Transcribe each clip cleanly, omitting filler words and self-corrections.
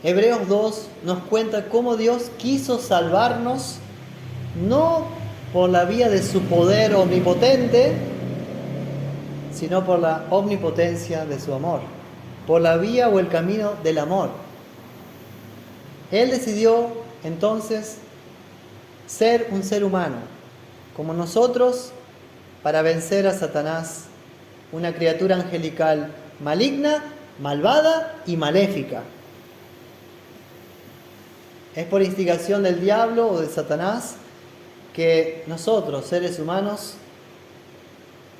Hebreos 2 nos cuenta cómo Dios quiso salvarnos, no por la vía de su poder omnipotente, sino por la omnipotencia de su amor, por la vía o el camino del amor. Él decidió entonces ser un ser humano, como nosotros, para vencer a Satanás, una criatura angelical maligna, malvada y maléfica. Es por instigación del diablo o de Satanás que nosotros, seres humanos,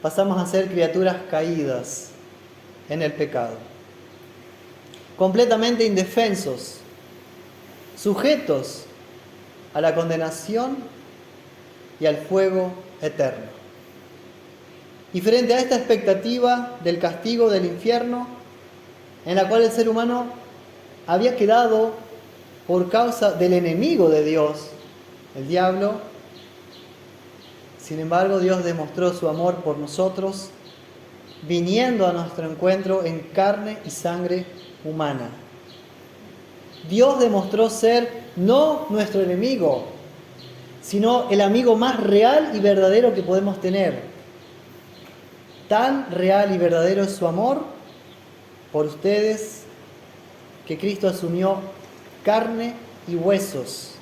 pasamos a ser criaturas caídas en el pecado, completamente indefensos, sujetos a la condenación y al fuego eterno. Y frente a esta expectativa del castigo del infierno, en la cual el ser humano había quedado por causa del enemigo de Dios, el diablo, sin embargo, Dios demostró su amor por nosotros, viniendo a nuestro encuentro en carne y sangre humana. Dios demostró ser no nuestro enemigo, sino el amigo más real y verdadero que podemos tener. Tan real y verdadero es su amor por ustedes que Cristo asumió carne y huesos,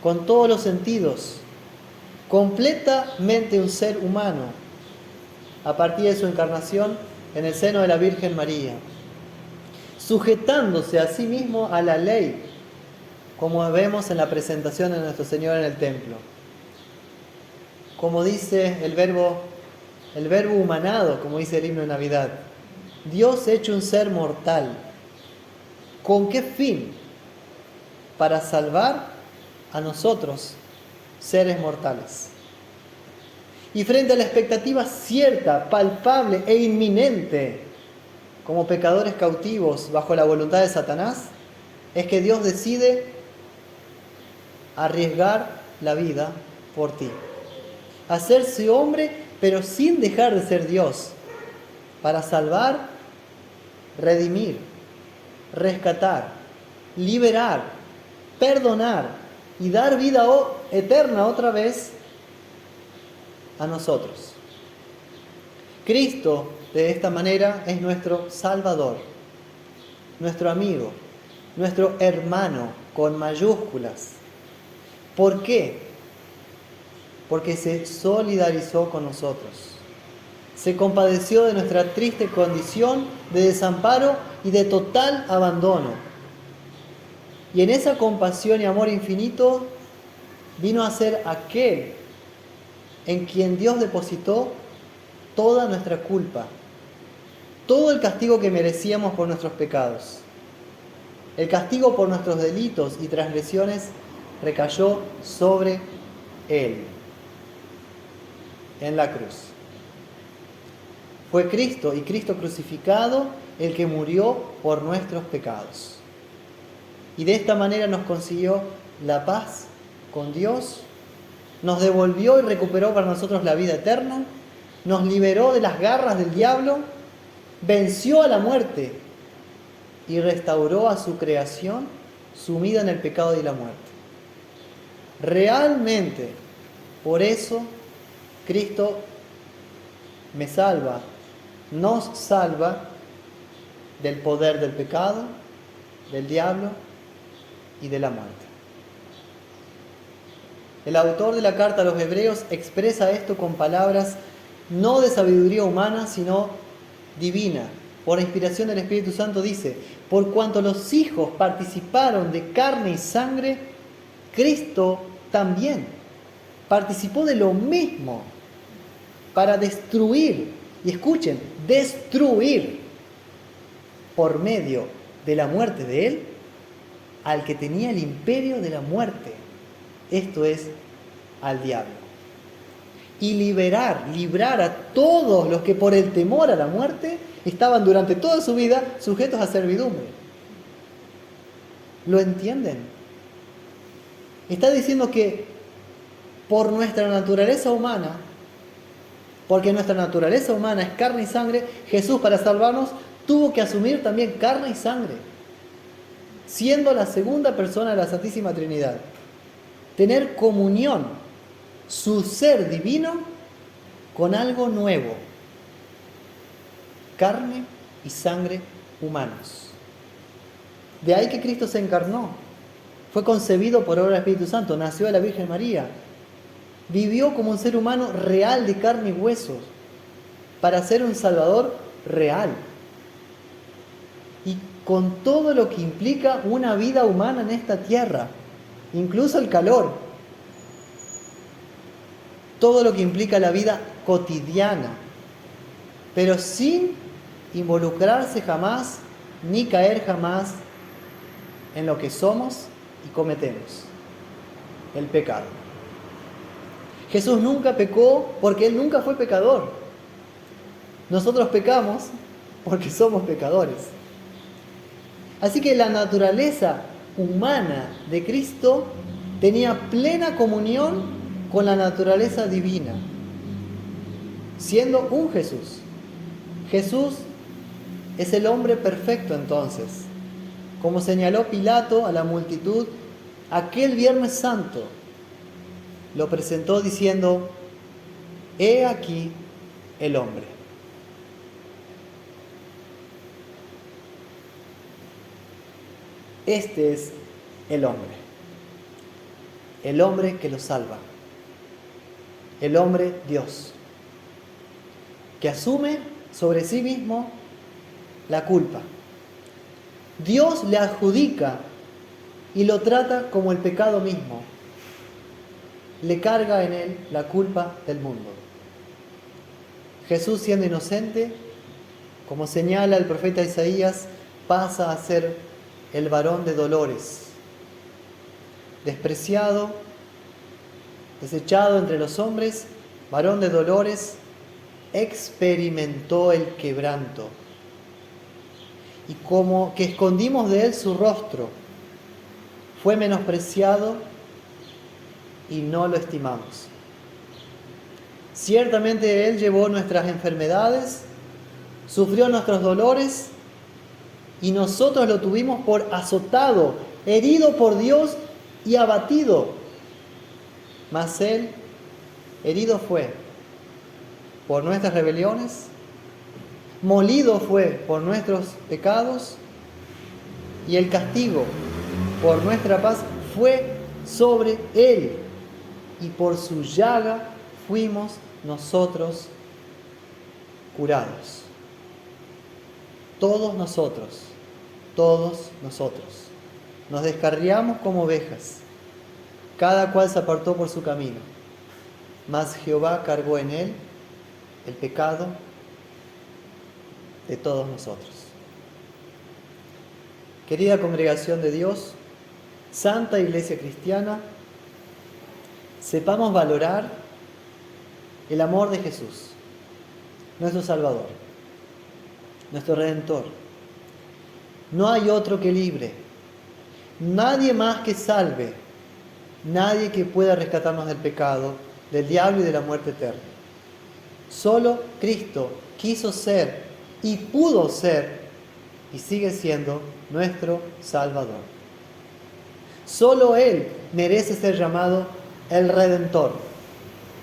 con todos los sentidos, completamente un ser humano, a partir de su encarnación en el seno de la Virgen María, sujetándose a sí mismo a la ley, como vemos en la presentación de nuestro Señor en el templo. Como dice el verbo humanado, como dice el himno de Navidad, Dios hecho un ser mortal. ¿Con qué fin? Para salvar a nosotros, seres mortales. Y frente a la expectativa cierta, palpable e inminente, como pecadores cautivos bajo la voluntad de Satanás, es que Dios decide arriesgar la vida por ti. Hacerse hombre, pero sin dejar de ser Dios, para salvar, redimir, rescatar, liberar, perdonar y dar vida eterna otra vez a nosotros. Cristo, de esta manera, es nuestro Salvador, nuestro amigo, nuestro hermano con mayúsculas. ¿Por qué? Porque se solidarizó con nosotros. Se compadeció de nuestra triste condición de desamparo y de total abandono. Y en esa compasión y amor infinito vino a ser aquel en quien Dios depositó toda nuestra culpa, todo el castigo que merecíamos por nuestros pecados. El castigo por nuestros delitos y transgresiones recayó sobre Él en la cruz. Fue Cristo y Cristo crucificado el que murió por nuestros pecados. Y de esta manera nos consiguió la paz con Dios, nos devolvió y recuperó para nosotros la vida eterna, nos liberó de las garras del diablo, venció a la muerte y restauró a su creación sumida en el pecado y la muerte. Realmente, por eso, Cristo me salva, nos salva del poder del pecado, del diablo y de la muerte. El autor de la carta a los Hebreos expresa esto con palabras no de sabiduría humana, sino divina. Por inspiración del Espíritu Santo dice: por cuanto los hijos participaron de carne y sangre, Cristo también participó de lo mismo para destruir, y escuchen, destruir por medio de la muerte de Él al que tenía el imperio de la muerte, esto es, al diablo. Y librar a todos los que por el temor a la muerte estaban durante toda su vida sujetos a servidumbre. ¿Lo entienden? Está diciendo que por nuestra naturaleza humana, porque nuestra naturaleza humana es carne y sangre, Jesús, para salvarnos, tuvo que asumir también carne y sangre. siendo la segunda persona de la Santísima Trinidad. Tener comunión, su ser divino, con algo nuevo, carne y sangre humanos. De ahí que Cristo se encarnó, fue concebido por obra del Espíritu Santo, nació de la Virgen María, vivió como un ser humano real de carne y huesos, para ser un Salvador real. Y con todo lo que implica una vida humana en esta tierra, incluso el calor, todo lo que implica la vida cotidiana, pero sin involucrarse jamás, ni caer jamás en lo que somos y cometemos, el pecado. Jesús nunca pecó porque Él nunca fue pecador. Nosotros pecamos porque somos pecadores. Así que la naturaleza humana de Cristo tenía plena comunión con la naturaleza divina, siendo un Jesús. Jesús es el hombre perfecto entonces, como señaló Pilato a la multitud aquel Viernes Santo. Lo presentó diciendo: he aquí el hombre. Este es el hombre que lo salva, el hombre Dios, que asume sobre sí mismo la culpa. Dios le adjudica y lo trata como el pecado mismo. Le carga en él la culpa del mundo. Jesús, siendo inocente, como señala el profeta Isaías, pasa a ser el varón de dolores, despreciado, desechado entre los hombres, varón de dolores, experimentó el quebranto. Y como que escondimos de él su rostro, fue menospreciado y no lo estimamos. Ciertamente él llevó nuestras enfermedades, sufrió nuestros dolores, y nosotros lo tuvimos por azotado, herido por Dios y abatido. Mas él herido fue por nuestras rebeliones, molido fue por nuestros pecados, y el castigo por nuestra paz fue sobre él, y por su llaga fuimos nosotros curados. Todos nosotros nos descarriamos como ovejas, cada cual se apartó por su camino, mas Jehová cargó en él el pecado de todos nosotros. Querida congregación de Dios, Santa Iglesia Cristiana, sepamos valorar el amor de Jesús, nuestro Salvador, nuestro Redentor. No hay otro que libre, nadie más que salve, nadie que pueda rescatarnos del pecado, del diablo y de la muerte eterna. Solo Cristo quiso ser y pudo ser y sigue siendo nuestro Salvador. Solo Él merece ser llamado el Redentor,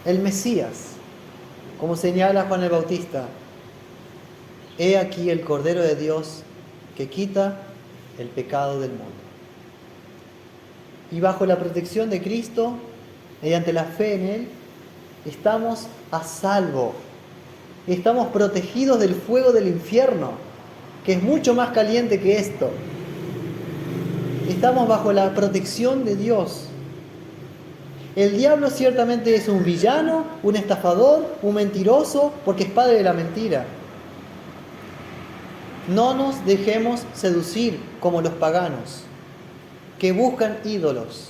el Mesías, como señala Juan el Bautista: he aquí el Cordero de Dios que quita el pecado del mundo. Y bajo la protección de Cristo, mediante la fe en Él, estamos a salvo. Estamos protegidos del fuego del infierno, que es mucho más caliente que esto. Estamos bajo la protección de Dios. El diablo ciertamente es un villano, un estafador, un mentiroso, porque es padre de la mentira. No nos dejemos seducir como los paganos, que buscan ídolos,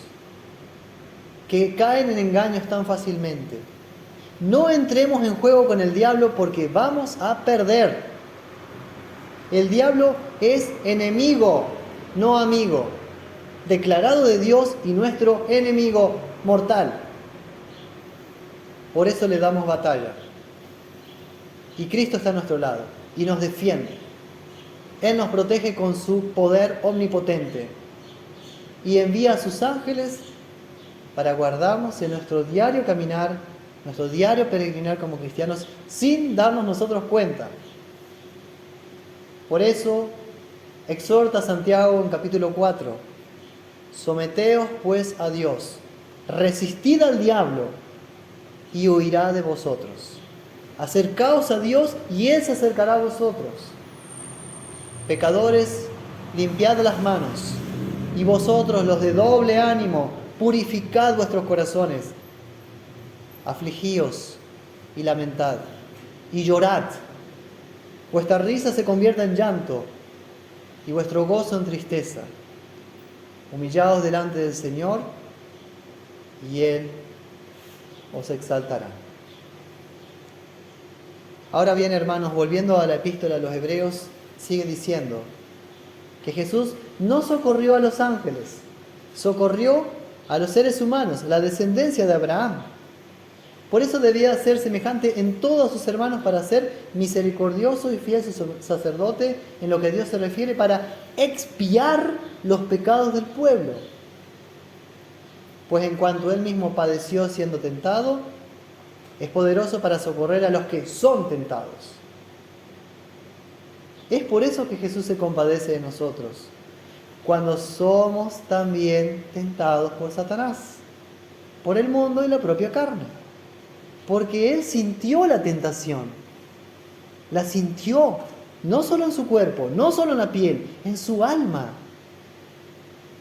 que caen en engaños tan fácilmente. No entremos en juego con el diablo porque vamos a perder. El diablo es enemigo, no amigo, declarado de Dios y nuestro enemigo mortal. Por eso le damos batalla. Y Cristo está a nuestro lado y nos defiende. Él nos protege con su poder omnipotente. y envía a sus ángeles para guardarnos en nuestro diario caminar, nuestro diario peregrinar como cristianos, sin darnos nosotros cuenta. Por eso exhorta a Santiago en capítulo 4, someteos pues a Dios, resistid al diablo y huirá de vosotros. Acercaos a Dios y Él se acercará a vosotros. Pecadores, limpiad las manos, y vosotros los de doble ánimo, purificad vuestros corazones. Afligíos y lamentad, y llorad. Vuestra risa se convierta en llanto, y vuestro gozo en tristeza. Humillaos delante del Señor, y Él os exaltará. Ahora bien, hermanos, volviendo a la epístola a los Hebreos, sigue diciendo que Jesús no socorrió a los ángeles, socorrió a los seres humanos, la descendencia de Abraham. Por eso debía ser semejante en todos sus hermanos para ser misericordioso y fiel sacerdote en lo que a Dios se refiere, para expiar los pecados del pueblo. Pues en cuanto Él mismo padeció siendo tentado, es poderoso para socorrer a los que son tentados. Es por eso que Jesús se compadece de nosotros, cuando somos también tentados por Satanás, por el mundo y la propia carne. Porque Él sintió la tentación, la sintió, no solo en su cuerpo, no solo en la piel, en su alma,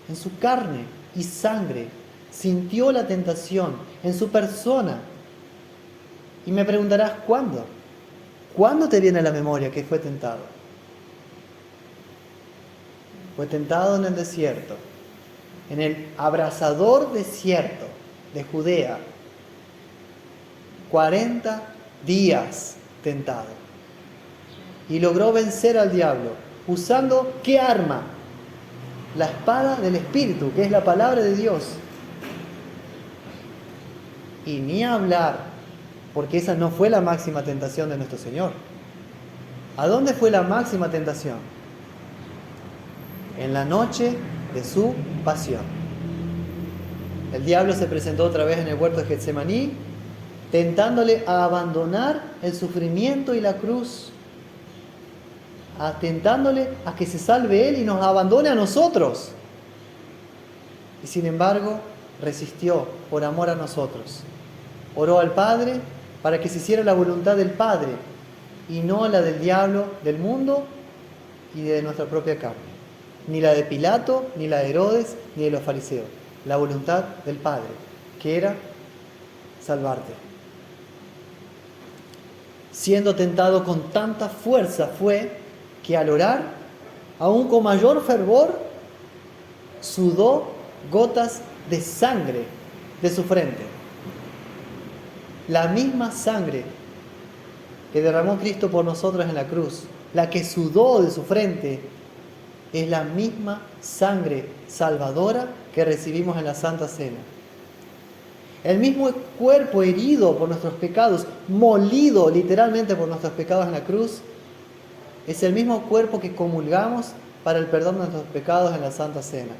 en su carne y sangre. Sintió la tentación en su persona. Y me preguntarás, ¿cuándo? ¿Cuándo te viene a la memoria que fue tentado? Fue tentado en el desierto, en el abrasador desierto de Judea. 40 días tentado. Y logró vencer al diablo usando ¿qué arma? La espada del Espíritu, que es la palabra de Dios. Y ni hablar, porque esa no fue la máxima tentación de nuestro Señor. ¿A dónde fue la máxima tentación? En la noche de su pasión. El diablo se presentó otra vez en el huerto de Getsemaní, tentándole a abandonar el sufrimiento y la cruz, tentándole a que se salve Él y nos abandone a nosotros. Y sin embargo, resistió por amor a nosotros. Oró al Padre para que se hiciera la voluntad del Padre y no la del diablo, del mundo y de nuestra propia carne. Ni la de Pilato, ni la de Herodes, ni de los fariseos. La voluntad del Padre, que era salvarte. Siendo tentado con tanta fuerza fue que al orar, aún con mayor fervor, sudó gotas de sangre de su frente. La misma sangre que derramó Cristo por nosotros en la cruz, la que sudó de su frente, es la misma sangre salvadora que recibimos en la Santa Cena. El mismo cuerpo herido por nuestros pecados, molido literalmente por nuestros pecados en la cruz, es el mismo cuerpo que comulgamos para el perdón de nuestros pecados en la Santa Cena.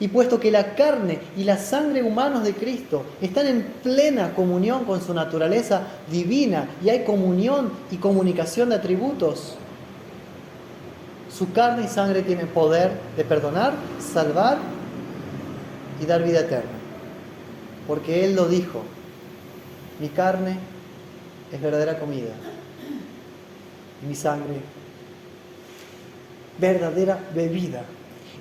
Y puesto que la carne y la sangre humanos de Cristo están en plena comunión con su naturaleza divina y hay comunión y comunicación de atributos, su carne y sangre tienen poder de perdonar, salvar y dar vida eterna. Porque Él lo dijo, mi carne es verdadera comida y mi sangre verdadera bebida.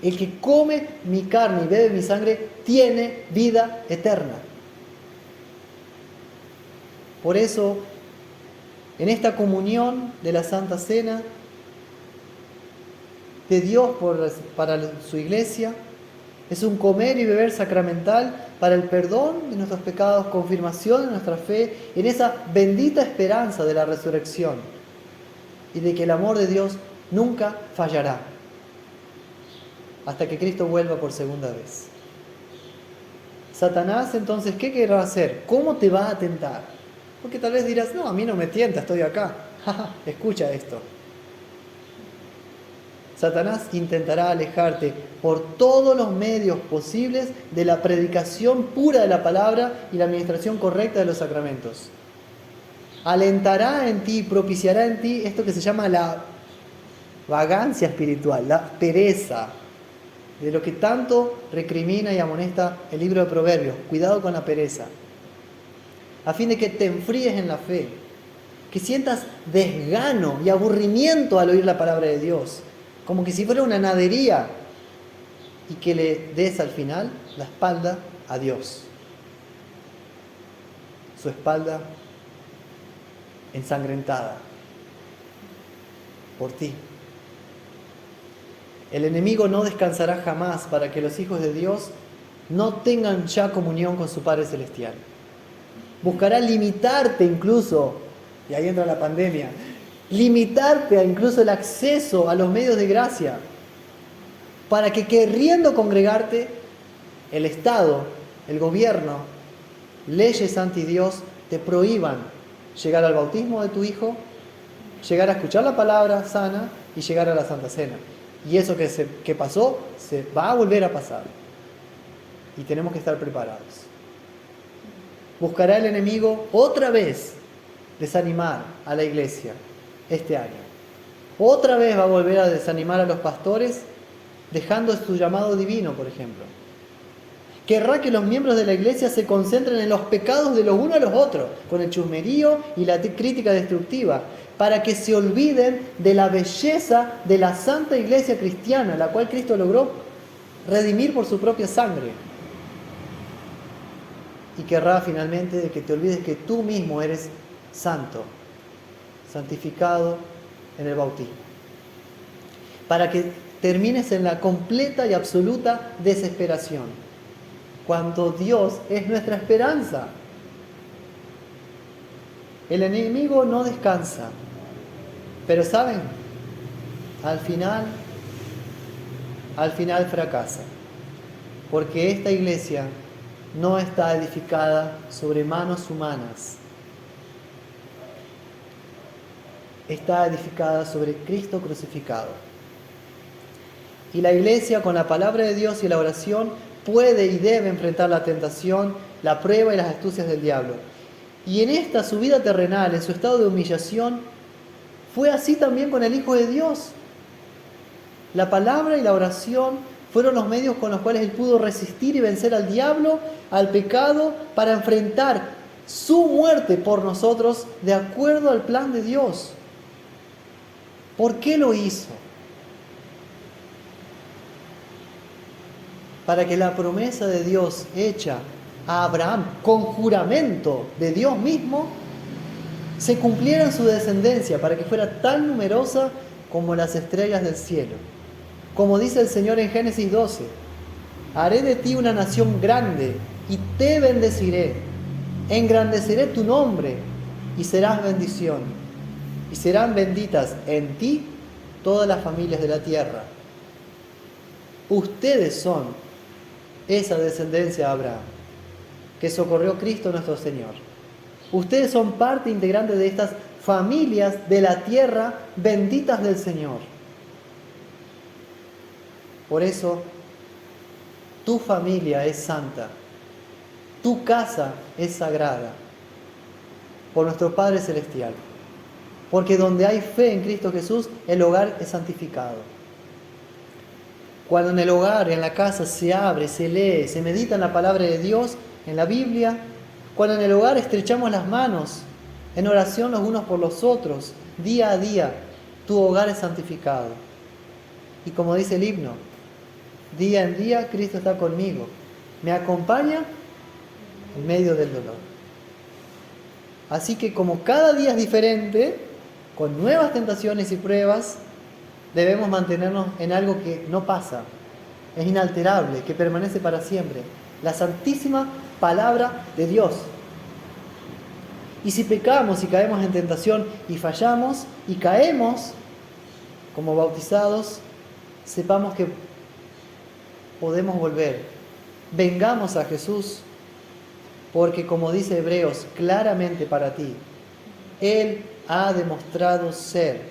El que come mi carne y bebe mi sangre tiene vida eterna. Por eso, en esta comunión de la Santa Cena de Dios para su iglesia, es un comer y beber sacramental para el perdón de nuestros pecados, confirmación de nuestra fe, en esa bendita esperanza de la resurrección y de que el amor de Dios nunca fallará hasta que Cristo vuelva por segunda vez. Satanás, entonces, ¿qué querrá hacer? ¿Cómo te va a tentar? Porque tal vez dirás, no, a mí no me tienta, estoy acá. Escucha esto. Satanás intentará alejarte por todos los medios posibles de la predicación pura de la palabra y la administración correcta de los sacramentos. Alentará en ti, propiciará en ti esto que se llama la vagancia espiritual, la pereza, de lo que tanto recrimina y amonesta el libro de Proverbios. Cuidado con la pereza, a fin de que te enfríes en la fe, que sientas desgano y aburrimiento al oír la palabra de Dios, como que si fuera una nadería, y que le des al final la espalda a Dios. Su espalda ensangrentada por ti. El enemigo no descansará jamás para que los hijos de Dios no tengan ya comunión con su Padre Celestial. Buscará limitarte incluso, y ahí entra la pandemia, limitarte a incluso el acceso a los medios de gracia, para que queriendo congregarte, el Estado, el gobierno, leyes anti Dios te prohíban llegar al bautismo de tu hijo, llegar a escuchar la palabra sana y llegar a la Santa Cena. Y eso que pasó, se va a volver a pasar. Y tenemos que estar preparados. Buscará el enemigo otra vez desanimar a la iglesia este año. Otra vez va a volver a desanimar a los pastores, dejando su llamado divino, por ejemplo. Querrá que los miembros de la iglesia se concentren en los pecados de los unos a los otros, con el chusmerío y la crítica destructiva, para que se olviden de la belleza de la santa iglesia cristiana, la cual Cristo logró redimir por su propia sangre. Y querrá finalmente de que te olvides que tú mismo eres santo, santificado en el bautismo, para que termines en la completa y absoluta desesperación, cuando Dios es nuestra esperanza. El enemigo no descansa, pero ¿saben? Al final fracasa, porque esta iglesia no está edificada sobre manos humanas, está edificada sobre Cristo crucificado. Y la iglesia, con la palabra de Dios y la oración, puede y debe enfrentar la tentación, la prueba y las astucias del diablo. Y en esta su vida terrenal, en su estado de humillación, fue así también con el Hijo de Dios. La palabra y la oración fueron los medios con los cuales él pudo resistir y vencer al diablo, al pecado, para enfrentar su muerte por nosotros de acuerdo al plan de Dios. ¿Por qué lo hizo? Para que la promesa de Dios hecha a Abraham con juramento de Dios mismo se cumpliera en su descendencia, para que fuera tan numerosa como las estrellas del cielo. Como dice el Señor en Génesis 12, haré de ti una nación grande y te bendeciré, engrandeceré tu nombre y serás bendición. Y serán benditas en ti todas las familias de la tierra. Ustedes son esa descendencia de Abraham, que socorrió Cristo nuestro Señor. Ustedes son parte integrante de estas familias de la tierra benditas del Señor. Por eso, tu familia es santa, tu casa es sagrada, por nuestro Padre Celestial. Porque donde hay fe en Cristo Jesús, el hogar es santificado. Cuando en el hogar, en la casa, se abre, se lee, se medita en la palabra de Dios, en la Biblia, cuando en el hogar estrechamos las manos en oración los unos por los otros, día a día, tu hogar es santificado. Y como dice el himno, día en día Cristo está conmigo, me acompaña en medio del dolor. Así que como cada día es diferente, con nuevas tentaciones y pruebas, debemos mantenernos en algo que no pasa, es inalterable, que permanece para siempre, la santísima palabra de Dios. Y si pecamos y caemos en tentación y fallamos y caemos como bautizados, sepamos que podemos volver. Vengamos a Jesús, porque como dice Hebreos claramente para ti, Él ha demostrado ser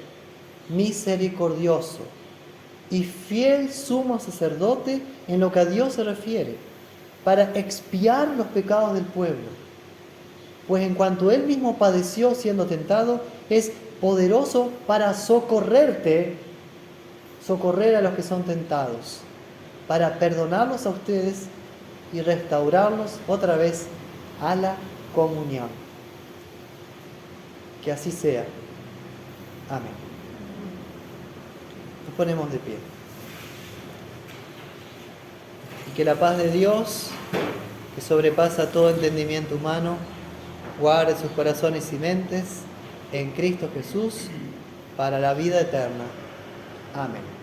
misericordioso y fiel sumo sacerdote en lo que a Dios se refiere, para expiar los pecados del pueblo. Pues en cuanto Él mismo padeció siendo tentado, es poderoso para socorrer a los que son tentados, para perdonarlos a ustedes y restaurarlos otra vez a la comunión. Que así sea. Amén. Nos ponemos de pie. Y que la paz de Dios, que sobrepasa todo entendimiento humano, guarde sus corazones y mentes en Cristo Jesús para la vida eterna. Amén.